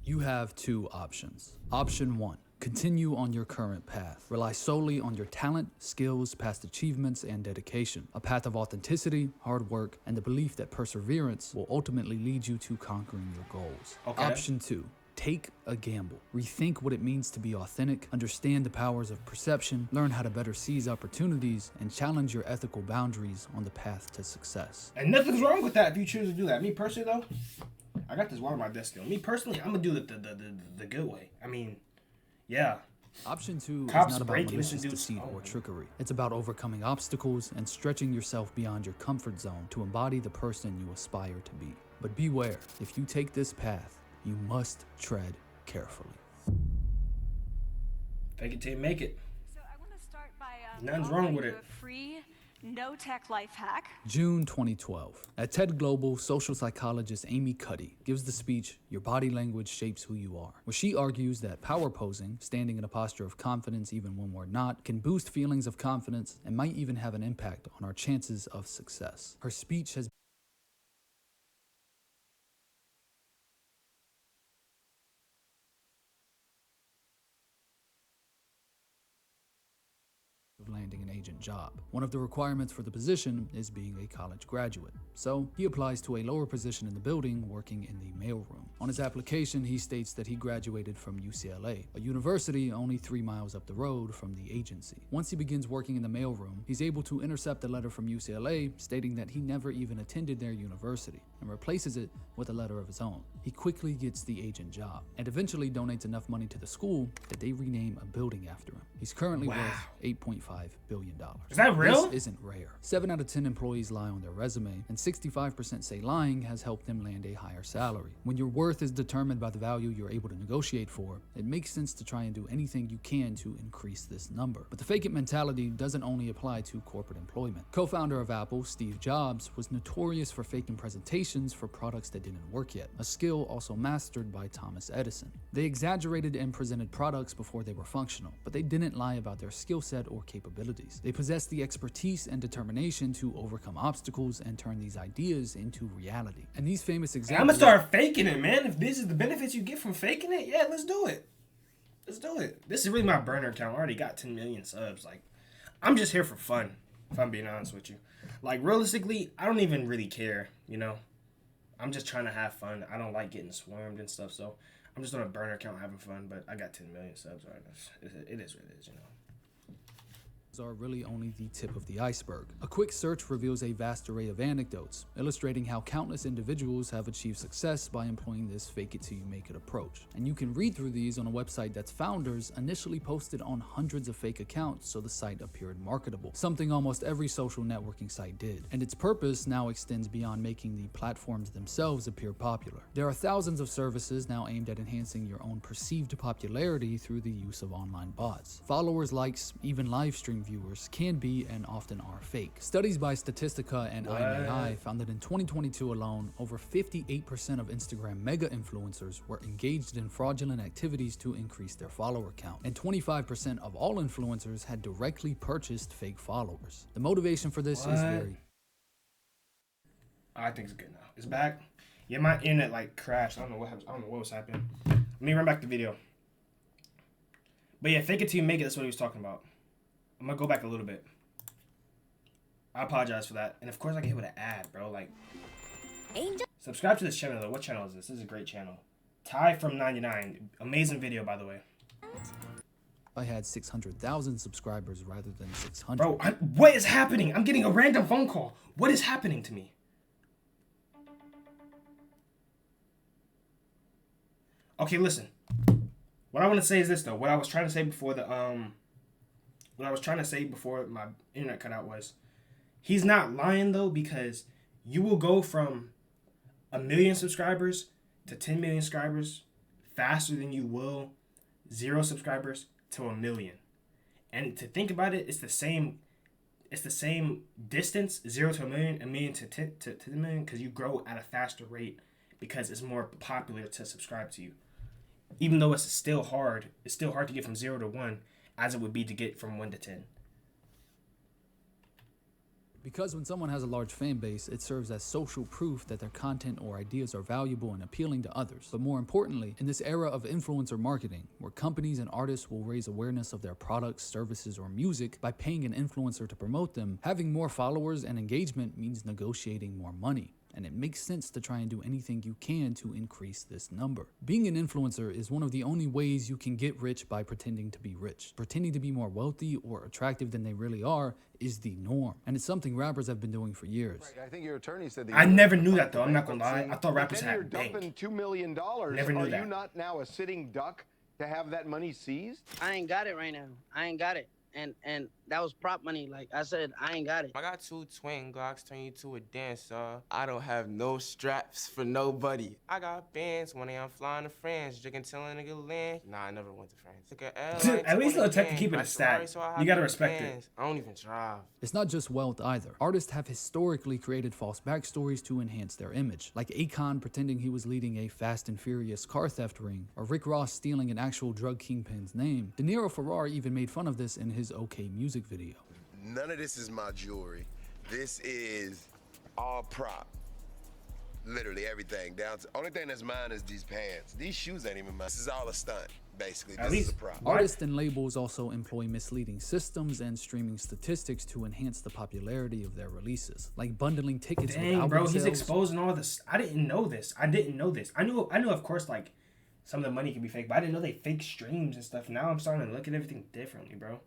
You have two options. Option 1. Continue on your current path. Rely solely on your talent, skills, past achievements, and dedication. A path of authenticity, hard work, and the belief that perseverance will ultimately lead you to conquering your goals. Okay. Option 2. Take a gamble. Rethink what it means to be authentic, understand the powers of perception, learn how to better seize opportunities, and challenge your ethical boundaries on the path to success. And nothing's wrong with that if you choose to do that. Me personally, though, I got this water on my desk still. Me personally, I'm gonna do it the good way. I mean, yeah. Option 2 Cops is not about break malicious innocent dudes. deceit Oh. or trickery. It's about overcoming obstacles and stretching yourself beyond your comfort zone to embody the person you aspire to be. But beware, if you take this path, you must tread carefully. Fake it till you make it. So I want to start by Nothing's wrong with offering it. you a free no-tech life hack. June 2012. At TED Global, social psychologist Amy Cuddy gives the speech, "Your Body Language Shapes Who You Are," where she argues that power posing, standing in a posture of confidence even when we're not, can boost feelings of confidence and might even have an impact on our chances of success. Her speech has of landing an agent job. One of the requirements for the position is being a college graduate. So he applies to a lower position in the building, working in the mailroom. On his application, he states that he graduated from UCLA, a university only 3 miles up the road from the agency. Once he begins working in the mailroom, he's able to intercept a letter from UCLA stating that he never even attended their university and replaces it with a letter of his own. He quickly gets the agent job and eventually donates enough money to the school that they rename a building after him. He's currently worth $8.5 billion. Is that real? This isn't rare. 7 out of 10 employees lie on their resume, and 65% say lying has helped them land a higher salary. When your worth is determined by the value you're able to negotiate for, it makes sense to try and do anything you can to increase this number. But the fake it mentality doesn't only apply to corporate employment. Co-founder of Apple, Steve Jobs, was notorious for faking presentations for products that didn't work yet, a skill also mastered by Thomas Edison. They exaggerated and presented products before they were functional, but they didn't lie about their skill set or capabilities. They possessed the expertise and determination to overcome obstacles and turn these ideas into reality. And these famous examples... I'm gonna start faking it, man. If this is the benefits you get from faking it, yeah, let's do it. Let's do it. This is really my burner account. I already got 10 million subs. Like, I'm just here for fun, if I'm being honest with you. Like, realistically, I don't even really care, you know? I'm just trying to have fun. I don't like getting swarmed and stuff, so I'm just on a burner account having fun, but I got 10 million subs right now. It is what it is, you know? are really only the tip of the iceberg. A quick search reveals a vast array of anecdotes, illustrating how countless individuals have achieved success by employing this fake it till you make it approach. And you can read through these on a website that's founders initially posted on hundreds of fake accounts so the site appeared marketable, something almost every social networking site did. And its purpose now extends beyond making the platforms themselves appear popular. There are thousands of services now aimed at enhancing your own perceived popularity through the use of online bots. Followers, likes, even live stream viewers can be and often are fake. Studies by Statistica and nnalii found that in 2022 alone, over 58% of Instagram mega influencers were engaged in fraudulent activities to increase their follower count, and 25% of all influencers had directly purchased fake followers. The motivation for this is very... I think it's good now. It's back. Yeah, my internet like crashed. I don't know what happened. I don't know what was happening. Let me run back the video. But yeah, fake it till you make it. That's what he was talking about. I'm gonna go back a little bit. I apologize for that. And of course I get hit with an ad, bro. Like, Angel. Subscribe to this channel though. What channel is this? This is a great channel. Ty from 99. Amazing video, by the way. I had 600,000 subscribers rather than 600. Bro, what is happening? I'm getting a random phone call. What is happening to me? Okay, listen. What I want to say is this though. What I was trying to say before my internet cut out was, he's not lying though, because you will go from 1 million subscribers to 10 million subscribers faster than you will 0 subscribers to 1 million. And to think about it, it's the same distance, 0 to 1 million, 1 million to 10 million, because you grow at a faster rate because it's more popular to subscribe to you. Even though it's still hard to get from 0 to 1 as it would be to get from 1 to 10. Because when someone has a large fan base, it serves as social proof that their content or ideas are valuable and appealing to others. But more importantly, in this era of influencer marketing, where companies and artists will raise awareness of their products, services, or music by paying an influencer to promote them, having more followers and engagement means negotiating more money. And it makes sense to try and do anything you can to increase this number. Being an influencer is one of the only ways you can get rich by pretending to be rich. Pretending to be more wealthy or attractive than they really are is the norm, and it's something rappers have been doing for years. Right, I think your attorney said that I never knew that though. I'm not gonna lie. I thought rappers then you're had bank. dumping $2 million. Never knew Are that. you not now a sitting duck to have that money seized? I ain't got it right now. I ain't got it. And that was prop money. Like I said, I ain't got it. I got 2 twin Glocks, turn you to a dancer. I don't have no straps for nobody. I got bands when I'm flying to France, drinking till a nigga land. Nah, I never went to France. Took a airline, At least Lil Tech can again. keep it a Got stack. Ferrari, so I You hop gotta in respect it. Benz. I don't even drive. It's not just wealth either. Artists have historically created false backstories to enhance their image, like Akon pretending he was leading a Fast and Furious car theft ring, or Rick Ross stealing an actual drug kingpin's name. De Niro Ferrar even made fun of this in his OK Music video. None of this is my jewelry. This is all prop. Literally everything. Down to only thing that's mine is these pants. These shoes ain't even mine. This is all a stunt, basically. At This least- is a prop. Artists and labels also employ misleading systems and streaming statistics to enhance the popularity of their releases, like bundling tickets with Dang, album bro, he's sales. exposing all this. I didn't know this. I knew, of course, like some of the money can be fake, but I didn't know they fake streams and stuff. Now I'm starting to look at everything differently, bro.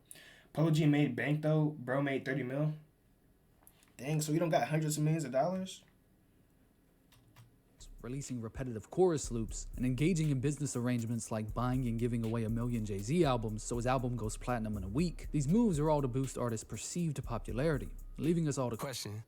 Polo G made bank though. Bro made 30 mil. Dang, so you don't got hundreds of millions of dollars? Releasing repetitive chorus loops, and engaging in business arrangements like buying and giving away 1 million Jay-Z albums so his album goes platinum in a week. These moves are all to boost artists' perceived popularity, leaving us all to Question.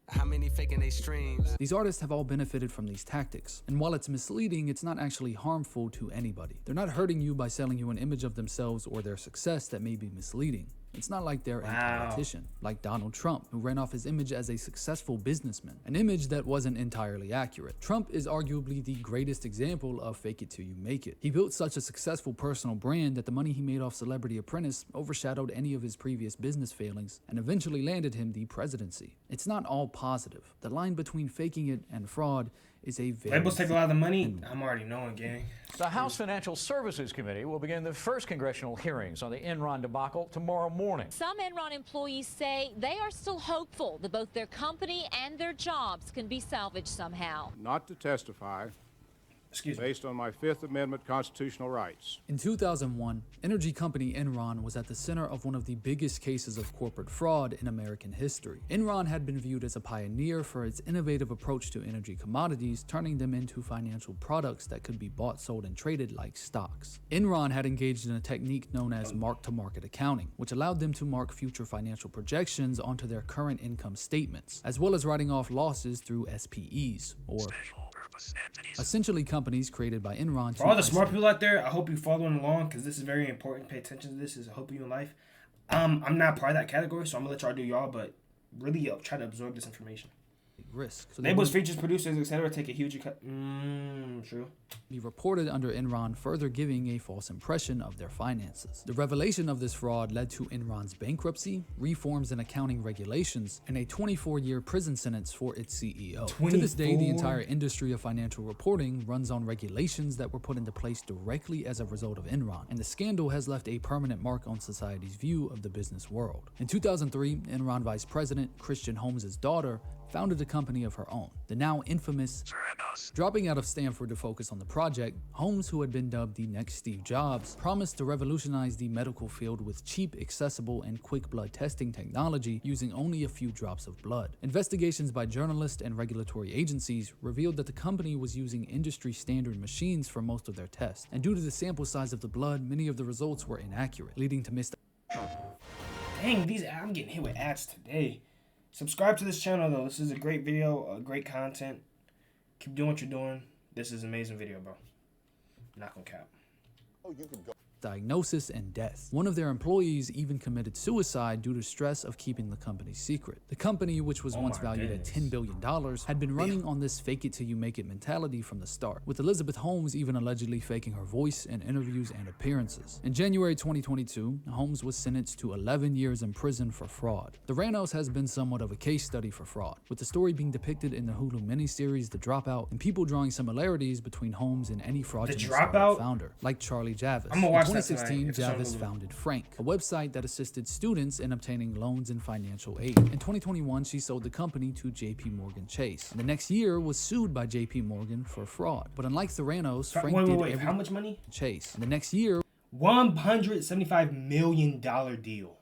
How many faking they streams? These artists have all benefited from these tactics, and while it's misleading, it's not actually harmful to anybody. They're not hurting you by selling you an image of themselves or their success that may be misleading. It's not like they're a politician, like Donald Trump, who ran off his image as a successful businessman, an image that wasn't entirely accurate. Trump is arguably the greatest example of fake it till you make it. He built such a successful personal brand that the money he made off Celebrity Apprentice overshadowed any of his previous business failings and eventually landed him the presidency. It's not all positive. The line between faking it and fraud is a very Labels take a lot of the money. I'm already knowing, gang. The House Financial Services Committee will begin the first congressional hearings on the Enron debacle tomorrow morning. Some Enron employees say they are still hopeful that both their company and their jobs can be salvaged somehow. Not to testify Excuse me. based on my Fifth Amendment constitutional rights. In 2001, energy company Enron was at the center of one of the biggest cases of corporate fraud in American history. Enron had been viewed as a pioneer for its innovative approach to energy commodities, turning them into financial products that could be bought, sold, and traded like stocks. Enron had engaged in a technique known as mark-to-market accounting, which allowed them to mark future financial projections onto their current income statements, as well as writing off losses through SPEs, or essentially companies created by Enron. For all the smart people out there, I hope you're following along because this is very important. Pay attention to this. Is helping you in life. I'm not part of that category, so I'm gonna let y'all do y'all, but really try to absorb this information. risk. So Labels, features, producers, etc. take a huge cut. True. Be reported under Enron, further giving a false impression of their finances. The revelation of this fraud led to Enron's bankruptcy, reforms in accounting regulations, and a 24-year prison sentence for its CEO. To this day, the entire industry of financial reporting runs on regulations that were put into place directly as a result of Enron, and the scandal has left a permanent mark on society's view of the business world. In 2003, Enron Vice President Christian Holmes' daughter founded a company of her own, the now infamous Theranos. Dropping out of Stanford to focus on the project, Holmes, who had been dubbed the next Steve Jobs, promised to revolutionize the medical field with cheap, accessible, and quick blood testing technology using only a few drops of blood. Investigations by journalists and regulatory agencies revealed that the company was using industry-standard machines for most of their tests, and due to the sample size of the blood, many of the results were inaccurate, leading to missed. Dang, I'm getting hit with ads today. Subscribe to this channel though. This is a great video, great content. Keep doing what you're doing. This is an amazing video, bro. Not gonna cap. Oh, you could go. diagnosis, and death. One of their employees even committed suicide due to stress of keeping the company secret. The company, which was once valued at $10 billion, had been running on this fake it till you make it mentality from the start, with Elizabeth Holmes even allegedly faking her voice in interviews and appearances. In January 2022, Holmes was sentenced to 11 years in prison for fraud. The Ranos has been somewhat of a case study for fraud, with the story being depicted in the Hulu miniseries The Dropout, and people drawing similarities between Holmes and any fraudulent startup founder, like Charlie Javis. I'm gonna watch in that 2016, tonight. Javis founded Frank, a website that assisted students in obtaining loans and financial aid. In 2021, she sold the company to JP Morgan Chase, and the next year was sued by JP Morgan for fraud. But unlike the Ranos, Frank did everything. How much money? Chase. And the next year, $175 million deal.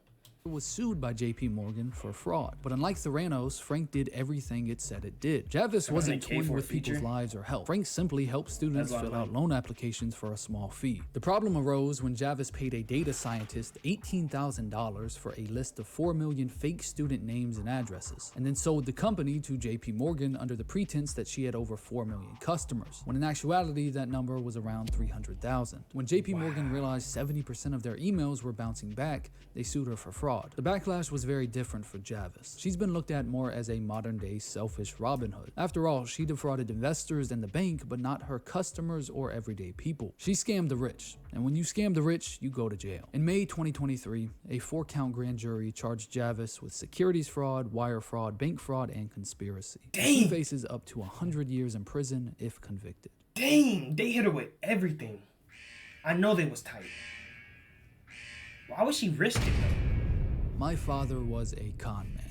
was sued by JP Morgan for fraud. But unlike the Ranos, Frank did everything it said it did. Javis wasn't toying with people's lives or health. Frank simply helped students fill out loan applications for a small fee. The problem arose when Javis paid a data scientist $18,000 for a list of 4 million fake student names and addresses, and then sold the company to JP Morgan under the pretense that she had over 4 million customers, when in actuality that number was around 300,000. When JP Morgan realized 70% of their emails were bouncing back, they sued her for fraud. The backlash was very different for Javis. She's been looked at more as a modern-day selfish Robin Hood. After all, she defrauded investors and the bank, but not her customers or everyday people. She scammed the rich, and when you scam the rich, you go to jail. In May 2023, a 4-count grand jury charged Javis with securities fraud, wire fraud, bank fraud, and conspiracy. She faces up to 100 years in prison if convicted. Dang, they hit her with everything. I know they was tight. Why would she risk it though? My father was a con man.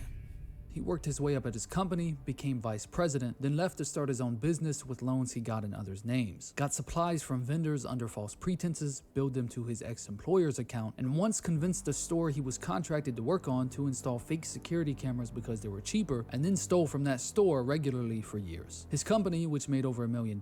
He worked his way up at his company, became vice president, then left to start his own business with loans he got in others' names. Got supplies from vendors under false pretenses, billed them to his ex-employer's account, and once convinced the store he was contracted to work on to install fake security cameras because they were cheaper, and then stole from that store regularly for years. His company, which made over $1 million,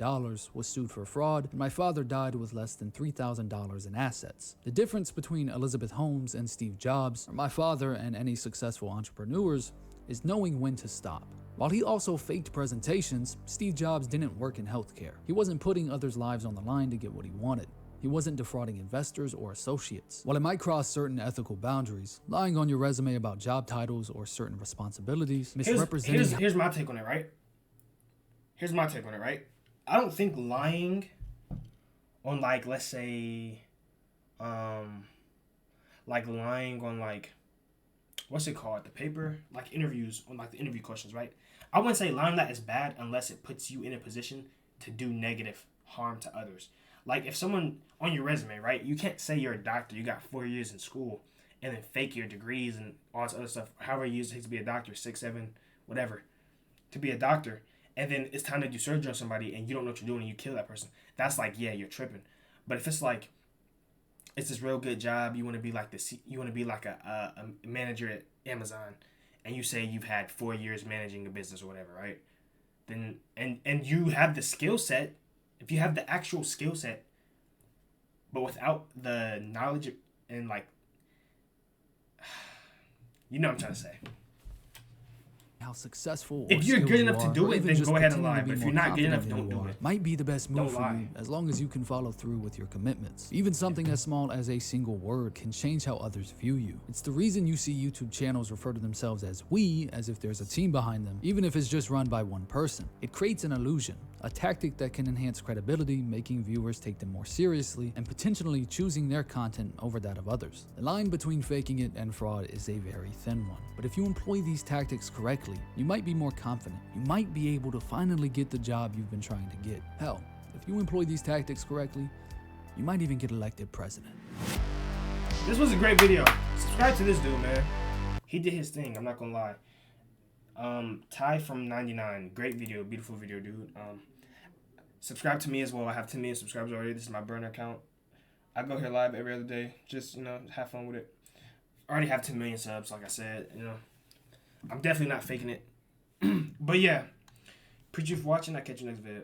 was sued for fraud, and my father died with less than $3,000 in assets. The difference between Elizabeth Holmes and Steve Jobs, or my father and any successful entrepreneurs, is knowing when to stop. While he also faked presentations, Steve Jobs didn't work in healthcare. He wasn't putting others' lives on the line to get what he wanted. He wasn't defrauding investors or associates. While it might cross certain ethical boundaries, lying on your resume about job titles or certain responsibilities, misrepresenting... Here's my take on it, right? Here's my take on it, right? I don't think lying on, like, let's say, like lying on, like, what's it called? The paper? Like interviews, on like the interview questions, right? I wouldn't say lying that is bad unless it puts you in a position to do negative harm to others. Like if someone on your resume, right? You can't say you're a doctor, you got 4 years in school, and then fake your degrees and all this other stuff. However you take to be a doctor, 6, 7, whatever, to be a doctor, and then it's time to do surgery on somebody and you don't know what you're doing and you kill that person. That's like, yeah, you're tripping. But if it's like, it's this real good job, you want to be like you want to be like a manager at Amazon, and you say you've had 4 years managing a business or whatever, right? Then and you have the skill set. If you have the actual skill set, but without the knowledge and like, you know what I'm trying to say. How successful if you're good enough to do it, then go ahead and lie. But if you're not good enough, don't do it. Might be the best move for you, as long as you can follow through with your commitments. Even something as small as a single word can change how others view you. It's the reason you see YouTube channels refer to themselves as we, as if there's a team behind them, even if it's just run by one person. It creates an illusion, a tactic that can enhance credibility, making viewers take them more seriously, and potentially choosing their content over that of others. The line between faking it and fraud is a very thin one. But if you employ these tactics correctly, you might be more confident. You might be able to finally get the job you've been trying to get. Hell, if you employ these tactics correctly, you might even get elected president. This was a great video. Subscribe to this dude, man. He did his thing, I'm not gonna lie. Ty from 99, great video, beautiful video, dude. Subscribe to me as well. I have 10 million subscribers already. This is my burner account. I go here live every other day. Just, have fun with it. I already have 10 million subs, like I said, I'm definitely not faking it. But yeah, appreciate you for watching. I'll catch you next video.